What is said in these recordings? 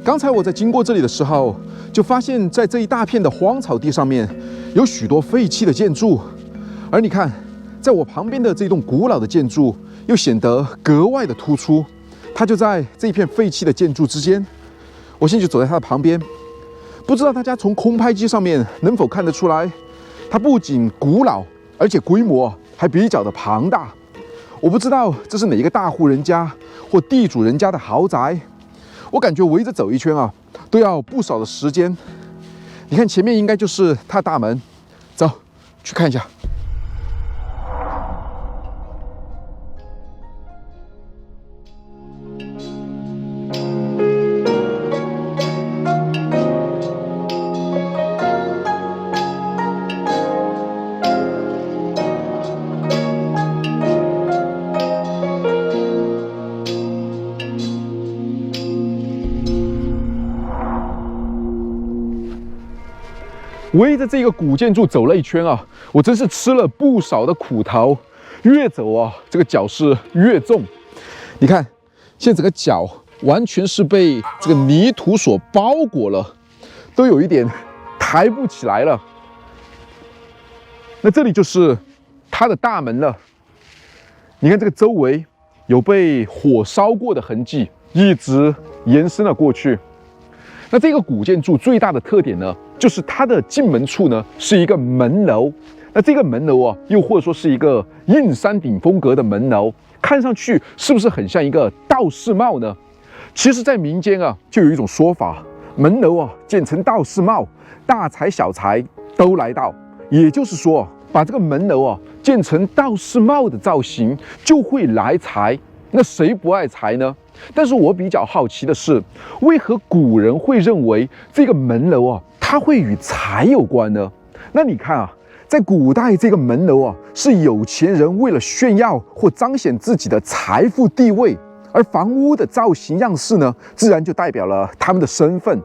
刚才我在经过这里的时候，就发现在这一大片的荒草地上面，有许多废弃的建筑。而你看，在我旁边的这栋古老的建筑，又显得格外的突出。它就在这一片废弃的建筑之间。我现在就走在它的旁边，不知道大家从空拍机上面能否看得出来，它不仅古老，而且规模还比较的庞大。我不知道这是哪一个大户人家或地主人家的豪宅。我感觉围着走一圈啊，都要不少的时间。你看前面应该就是它的大门，走，去看一下。围着这个古建筑走了一圈啊，我真是吃了不少的苦头。越走啊，这个脚是越重。你看，现在整个脚完全是被这个泥土所包裹了，都有一点抬不起来了。那这里就是它的大门了。你看这个周围有被火烧过的痕迹，一直延伸了过去。那这个古建筑最大的特点呢，就是它的进门处呢是一个门楼。那这个门楼啊，又或者说是一个硬山顶风格的门楼，看上去是不是很像一个道士帽呢？其实，在民间啊，就有一种说法，门楼啊建成道士帽，大财小财都来到。也就是说，把这个门楼啊建成道士帽的造型，就会来财。那谁不爱财呢？但是我比较好奇的是，为何古人会认为这个门楼啊，它会与财有关呢？那你看啊，在古代这个门楼啊，是有钱人为了炫耀或彰显自己的财富地位，而房屋的造型样式呢，自然就代表了他们的身份。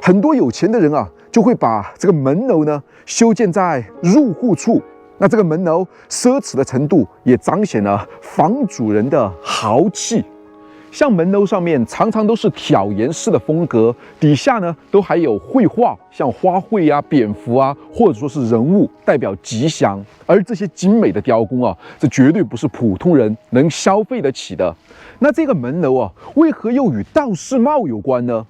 很多有钱的人啊，就会把这个门楼呢修建在入户处。那这个门楼奢侈的程度，也彰显了房主人的豪气。像门楼上面常常都是挑檐式的风格，底下呢都还有绘画，像花卉啊、蝙蝠啊，或者说是人物，代表吉祥。而这些精美的雕工啊，这绝对不是普通人能消费得起的。那这个门楼啊，为何又与道士帽有关呢？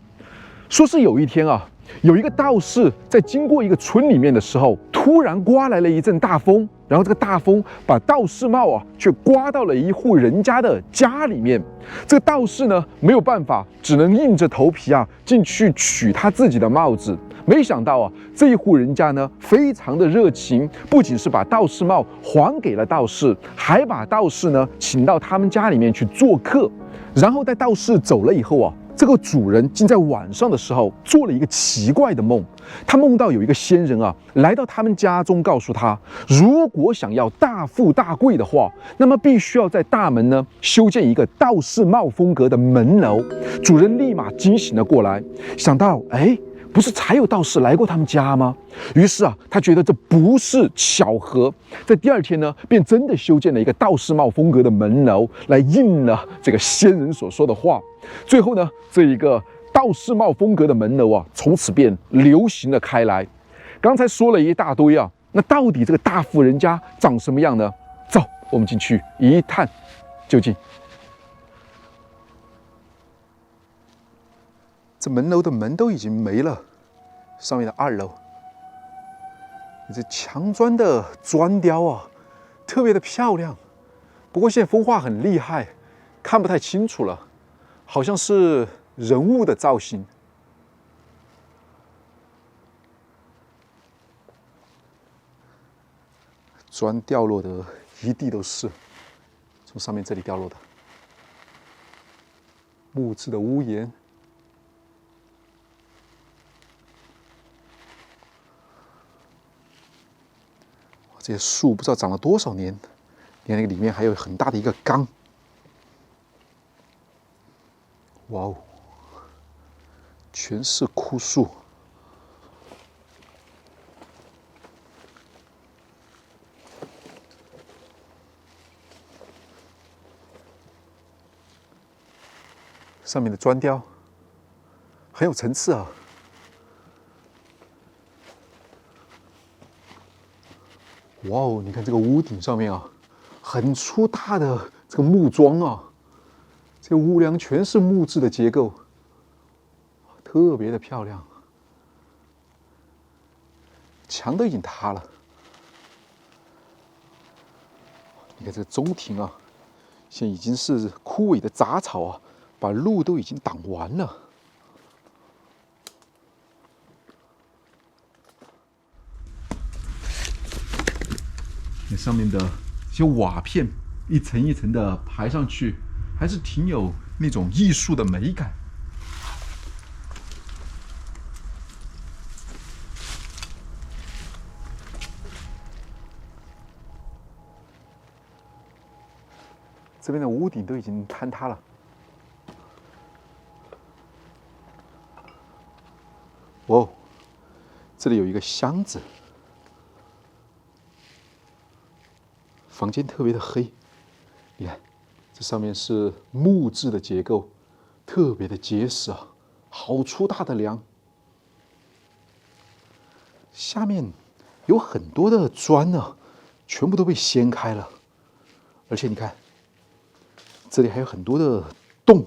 说是有一天啊，有一个道士在经过一个村里面的时候，突然刮来了一阵大风，然后这个大风把道士帽啊却刮到了一户人家的家里面。这个道士呢没有办法，只能硬着头皮啊进去取他自己的帽子。没想到啊，这一户人家呢非常的热情，不仅是把道士帽还给了道士，还把道士呢请到他们家里面去做客。然后在道士走了以后啊，这个主人竟在晚上的时候做了一个奇怪的梦。他梦到有一个仙人啊来到他们家中，告诉他，如果想要大富大贵的话，那么必须要在大门呢修建一个道士帽风格的门楼。主人立马惊醒了过来，想到不是才有道士来过他们家吗？于是啊，他觉得这不是巧合，在第二天呢，便真的修建了一个道士帽风格的门楼，来应了这个仙人所说的话。最后呢，这一个道士帽风格的门楼啊，从此便流行了开来。刚才说了一大堆啊，那到底这个大富人家长什么样呢？走，我们进去一探究竟。这门楼的门都已经没了，上面的2楼，这墙砖的砖雕啊，特别的漂亮。不过现在风化很厉害，看不太清楚了，好像是人物的造型。砖掉落的一地都是，从上面这里掉落的。木质的屋檐。这些树不知道长了多少年，你看那个里面还有很大的一个缸。哇哦，全是枯树。上面的砖雕很有层次啊。哇哦，你看这个屋顶上面啊，很粗大的这个木桩啊，这个屋梁全是木质的结构，特别的漂亮。墙都已经塌了。你看这个中庭啊，现在已经是枯萎的杂草啊，把路都已经挡完了。那上面的这些瓦片一层一层的排上去，还是挺有那种艺术的美感。这边的屋顶都已经坍塌了。哦，这里有一个箱子，房间特别的黑。你看，这上面是木质的结构，特别的结实啊，好粗大的梁。下面有很多的砖呢，全部都被掀开了，而且你看。这里还有很多的洞，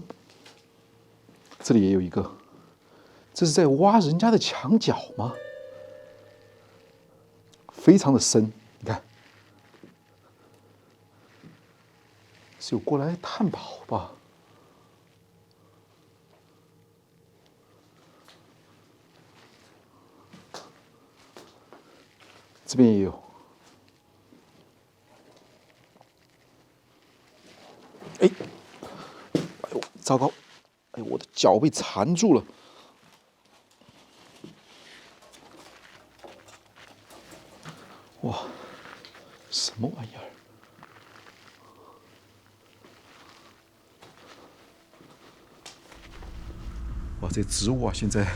这里也有一个，这是在挖人家的墙角吗？非常的深，你看，是有过来探宝吧？这边也有。哎，哎呦，糟糕！哎呦，我的脚被缠住了。哇，什么玩意儿？哇，这植物啊，现在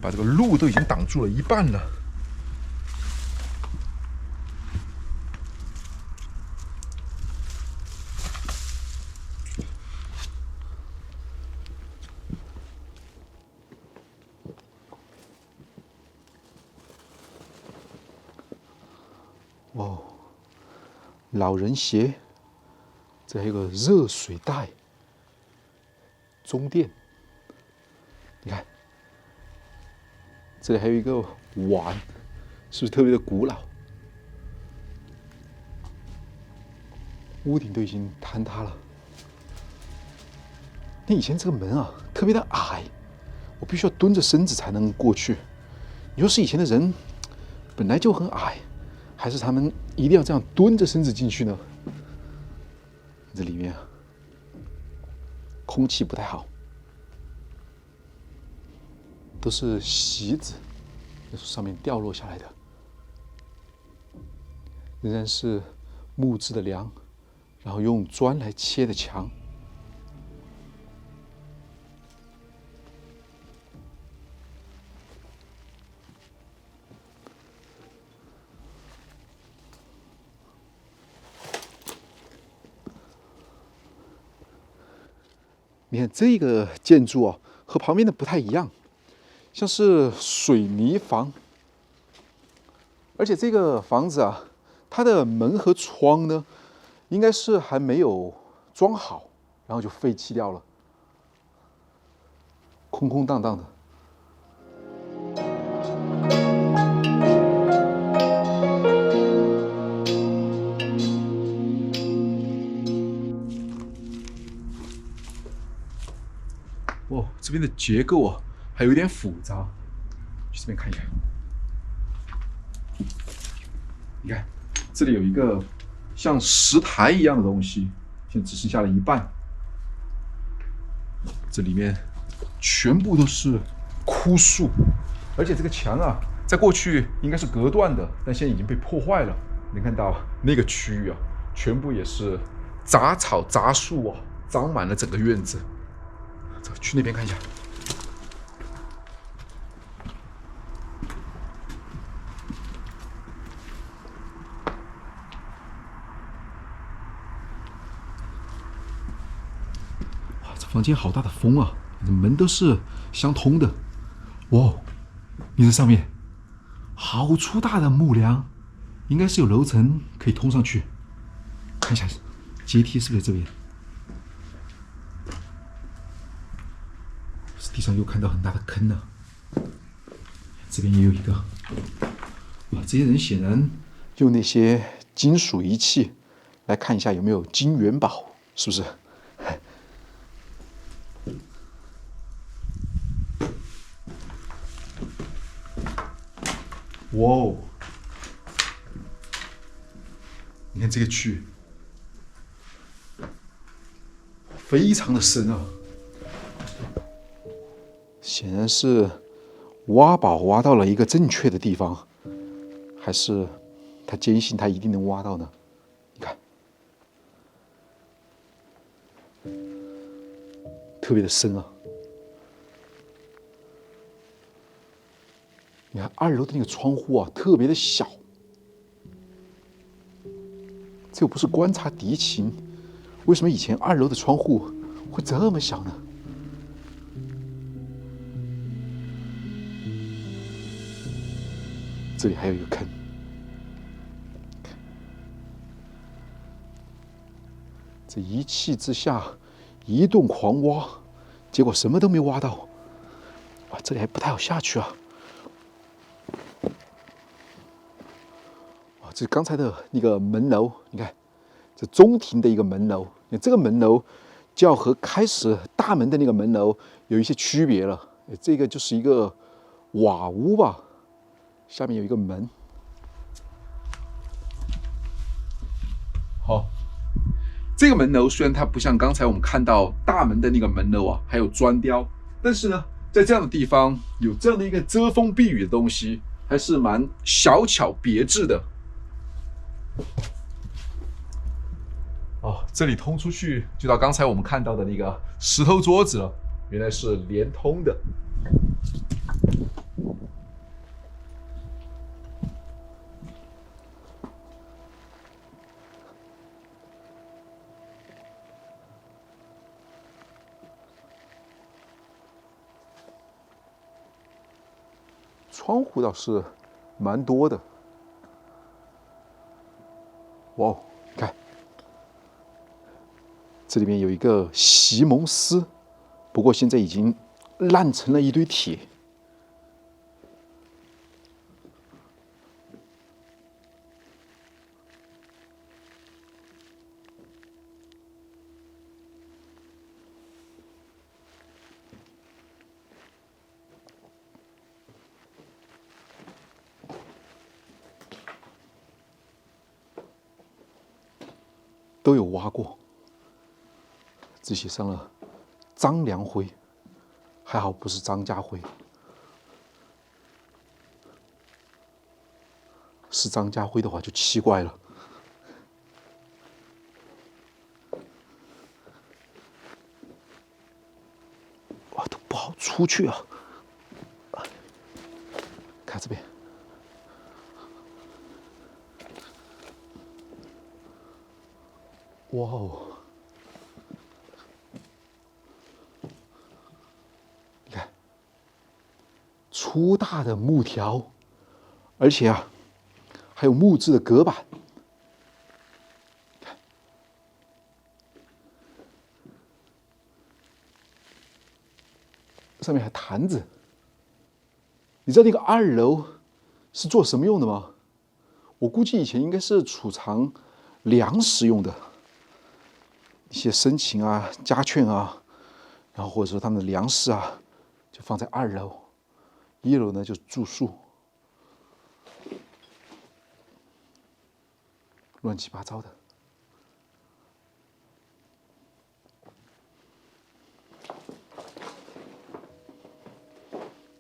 把这个路都已经挡住了一半了。哦，老人鞋，这还有个热水袋，中电。你看，这里还有一个碗，是不是特别的古老？屋顶都已经坍塌了。那以前这个门啊，特别的矮，我必须要蹲着身子才能过去。你说是以前的人本来就很矮，还是他们一定要这样蹲着身子进去呢？这里面啊，空气不太好，都是席子，上面掉落下来的，仍然是木质的梁，然后用砖来切的墙。你看这个建筑啊，和旁边的不太一样，像是水泥房，而且这个房子啊，它的门和窗呢，应该是还没有装好，然后就废弃掉了，空空荡荡的。哦，这边的结构啊，还有一点复杂，去这边看一看。你看，这里有一个像石台一样的东西，现在只剩下了一半。这里面全部都是枯树，而且这个墙啊，在过去应该是隔断的，但现在已经被破坏了。能看到那个区域啊，全部也是杂草杂树啊，长满了整个院子。走，去那边看一下。哇，这房间好大的风啊！门都是相通的，哇，你在上面，好粗大的木梁，应该是有楼层可以通上去。看一下阶梯是不是在这边？地上又看到很大的坑了。这边也有一个。哇，这些人显然用那些金属仪器来看一下有没有金元宝，是不是？哇哦！你看这个区域，非常的深啊，显然是挖宝挖到了一个正确的地方，还是他坚信他一定能挖到呢？你看，特别的深啊！你看2楼的那个窗户啊，特别的小。这又不是观察敌情，为什么以前2楼的窗户会这么小呢？这里还有一个坑，这一气之下一顿狂挖，结果什么都没挖到。哇，这里还不太好下去啊！哇，这刚才的那个门楼，你看，这中庭的一个门楼，你看这个门楼就要和开始大门的那个门楼有一些区别了。这个就是一个瓦屋吧，下面有一个门。好，这个门楼虽然它不像刚才我们看到大门的那个门楼啊，还有砖雕，但是呢，在这样的地方有这样的一个遮风避雨的东西，还是蛮小巧别致的。哦，这里通出去就到刚才我们看到的那个石头桌子了，原来是连通的。窗户倒是蛮多的。哇哦，看，这里面有一个席蒙斯，不过现在已经烂成了一堆铁。都有挖过，只写上了张良辉，还好不是张家辉。是张家辉的话就奇怪了。哇，都不好出去啊！看这边，哇哦！你看，粗大的木条，而且啊，还有木质的隔板。上面还坛子。你知道那个2楼是做什么用的吗？我估计以前应该是储藏粮食用的，一些生禽啊、家犬啊，然后或者说他们的粮食啊，就放在2楼，1楼呢就是住宿，乱七八糟的。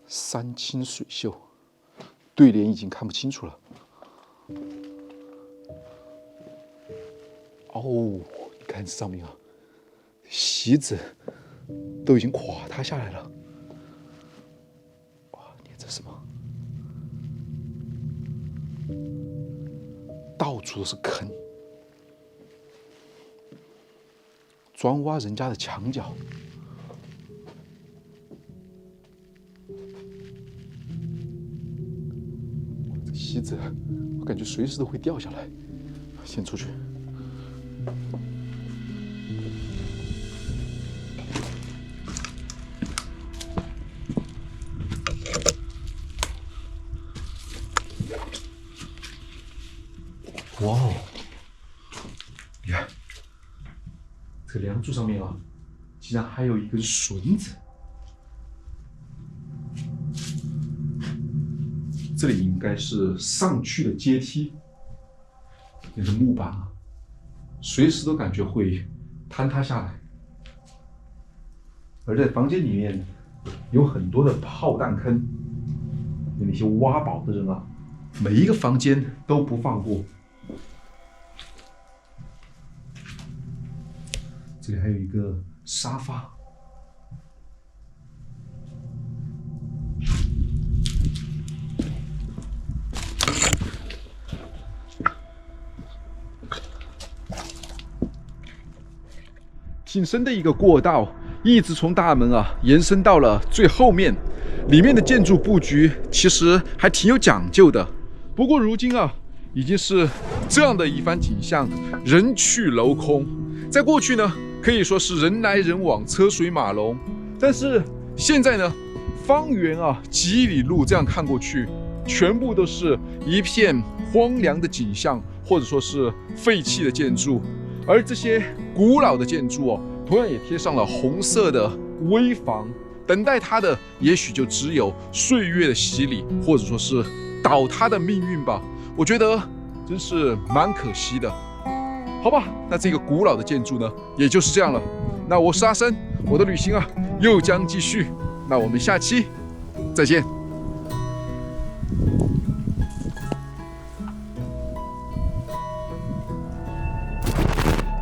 山清水秀，对联已经看不清楚了。哦，你看这上面啊，席子都已经垮塌下来了。哇，你看这是什么？到处都是坑，专挖人家的墙角。席子，我感觉随时都会掉下来。先出去。哇哦！你看，这个梁柱上面啊，竟然还有一根绳子。这里应该是上去的阶梯。那个木板啊，随时都感觉会坍塌下来。而在房间里面有很多的炮弹坑，有那些挖宝的人啊，每一个房间都不放过。这里还有一个沙发。挺深的一个过道，一直从大门啊延伸到了最后面。里面的建筑布局其实还挺有讲究的。不过如今啊，已经是这样的一番景象，人去楼空。在过去呢，可以说是人来人往，车水马龙。但是现在呢，方圆啊几里路这样看过去，全部都是一片荒凉的景象，或者说是废弃的建筑。而这些古老的建筑哦，同样也贴上了红色的危房，等待它的也许就只有岁月的洗礼，或者说是倒塌的命运吧。我觉得真是蛮可惜的。好吧，那这个古老的建筑呢，也就是这样了。那我是阿生，我的旅行啊又将继续。那我们下期再见。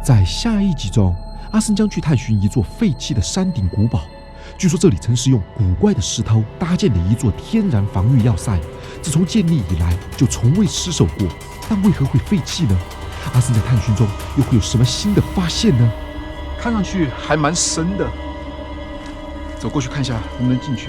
在下一集中，阿生将去探寻一座废弃的山顶古堡。据说这里曾是用古怪的石头搭建的一座天然防御要塞，自从建立以来就从未失守过。但为何会废弃呢？阿生在探寻中又会有什么新的发现呢？看上去还蛮深的，走过去看一下能不能进去。